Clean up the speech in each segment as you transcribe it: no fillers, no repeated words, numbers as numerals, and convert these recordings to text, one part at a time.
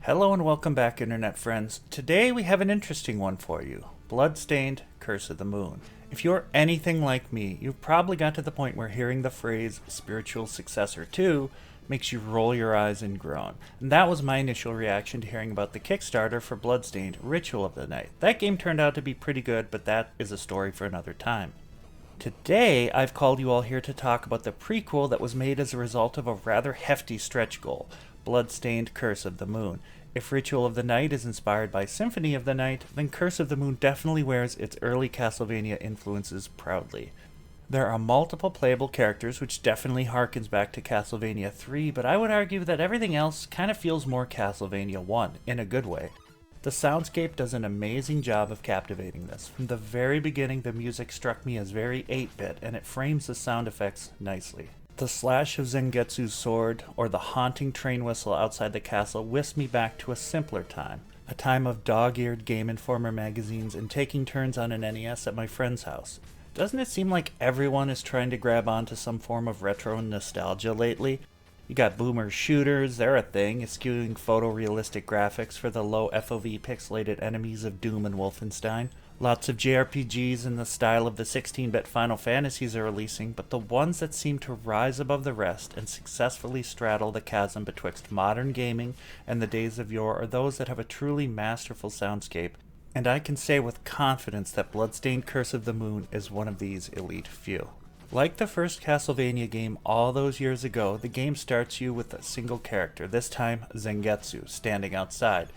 Hello and welcome back, internet friends. Today we have an interesting one for you. Bloodstained Curse of the Moon. If you're anything like me, you've probably got to the point where hearing the phrase spiritual successor to makes you roll your eyes and groan. And that was my initial reaction to hearing about the Kickstarter for Bloodstained Ritual of the Night. That game turned out to be pretty good, but that is a story for another time. Today, I've called you all here to talk about the prequel that was made as a result of a rather hefty stretch goal, Bloodstained Curse of the Moon. If Ritual of the Night is inspired by Symphony of the Night, then Curse of the Moon definitely wears its early Castlevania influences proudly. There are multiple playable characters, which definitely harkens back to Castlevania 3, but I would argue that everything else kind of feels more Castlevania 1, in a good way. The soundscape does an amazing job of captivating this. From the very beginning, the music struck me as very 8-bit, and it frames the sound effects nicely. The slash of Zangetsu's sword, or the haunting train whistle outside the castle, whisked me back to a simpler time. A time of dog-eared Game Informer magazines and taking turns on an NES at my friend's house. Doesn't it seem like everyone is trying to grab onto some form of retro nostalgia lately? You got boomer shooters, they're a thing, eschewing photorealistic graphics for the low FOV pixelated enemies of Doom and Wolfenstein. Lots of JRPGs in the style of the 16-bit Final Fantasies are releasing, but the ones that seem to rise above the rest and successfully straddle the chasm betwixt modern gaming and the days of yore are those that have a truly masterful soundscape, and I can say with confidence that Bloodstained Curse of the Moon is one of these elite few. Like the first Castlevania game all those years ago, the game starts you with a single character, this time Zangetsu, standing outside.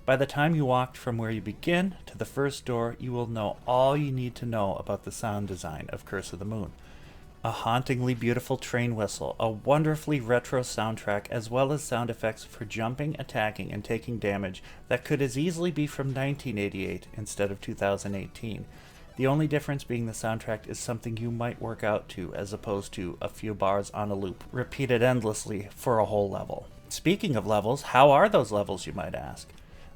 By the time you walked from where you begin to the first door, you will know all you need to know about the sound design of Curse of the Moon. A hauntingly beautiful train whistle, a wonderfully retro soundtrack, as well as sound effects for jumping, attacking, and taking damage that could as easily be from 1988 instead of 2018. The only difference being the soundtrack is something you might work out to, as opposed to a few bars on a loop, repeated endlessly for a whole level. Speaking of levels, how are those levels, you might ask?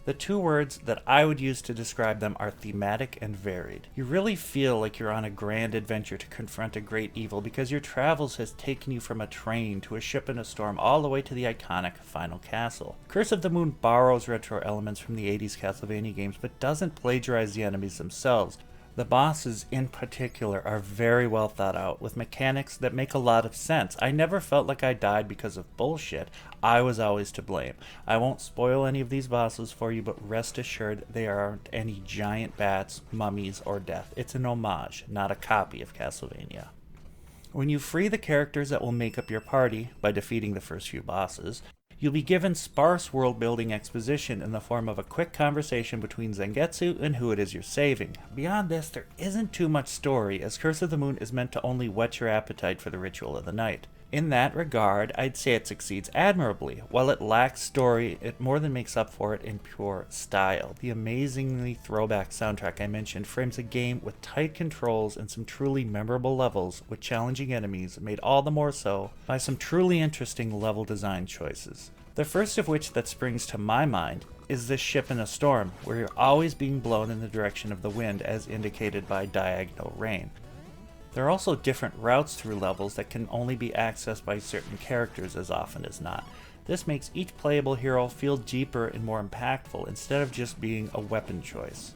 The two words that I would use to describe them are thematic and varied. You really feel like you're on a grand adventure to confront a great evil because your travels has taken you from a train to a ship in a storm all the way to the iconic final castle. Curse of the Moon borrows retro elements from the 80s Castlevania games but doesn't plagiarize the enemies themselves. The bosses, in particular, are very well thought out, with mechanics that make a lot of sense. I never felt like I died because of bullshit. I was always to blame. I won't spoil any of these bosses for you, but rest assured they aren't any giant bats, mummies, or death. It's an homage, not a copy of Castlevania. When you free the characters that will make up your party by defeating the first few bosses, you'll be given sparse world-building exposition in the form of a quick conversation between Zangetsu and who it is you're saving. Beyond this, there isn't too much story, as Curse of the Moon is meant to only whet your appetite for the Ritual of the Night. In that regard, I'd say it succeeds admirably. While it lacks story, it more than makes up for it in pure style. The amazingly throwback soundtrack I mentioned frames a game with tight controls and some truly memorable levels with challenging enemies, made all the more so by some truly interesting level design choices. The first of which that springs to my mind is this ship in a storm, where you're always being blown in the direction of the wind as indicated by diagonal rain. There are also different routes through levels that can only be accessed by certain characters as often as not. This makes each playable hero feel deeper and more impactful instead of just being a weapon choice.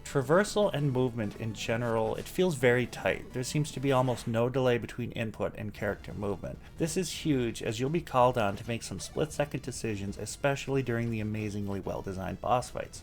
Traversal and movement in general, it feels very tight. There seems to be almost no delay between input and character movement. This is huge, as you'll be called on to make some split-second decisions, especially during the amazingly well-designed boss fights.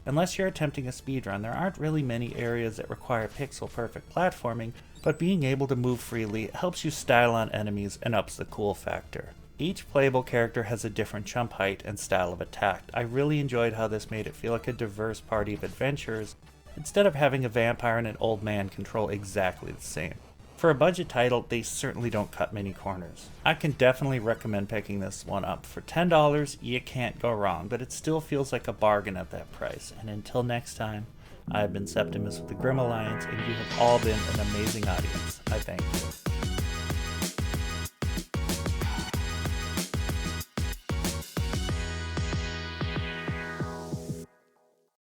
Unless you're attempting a speedrun, there aren't really many areas that require pixel-perfect platforming, but being able to move freely helps you style on enemies and ups the cool factor. Each playable character has a different jump height and style of attack. I really enjoyed how this made it feel like a diverse party of adventurers, instead of having a vampire and an old man control exactly the same. For a budget title, they certainly don't cut many corners. I can definitely recommend picking this one up. For $10, you can't go wrong, but it still feels like a bargain at that price. And until next time, I have been Septimus with the Grim Alliance, and you have all been an amazing audience. I thank you.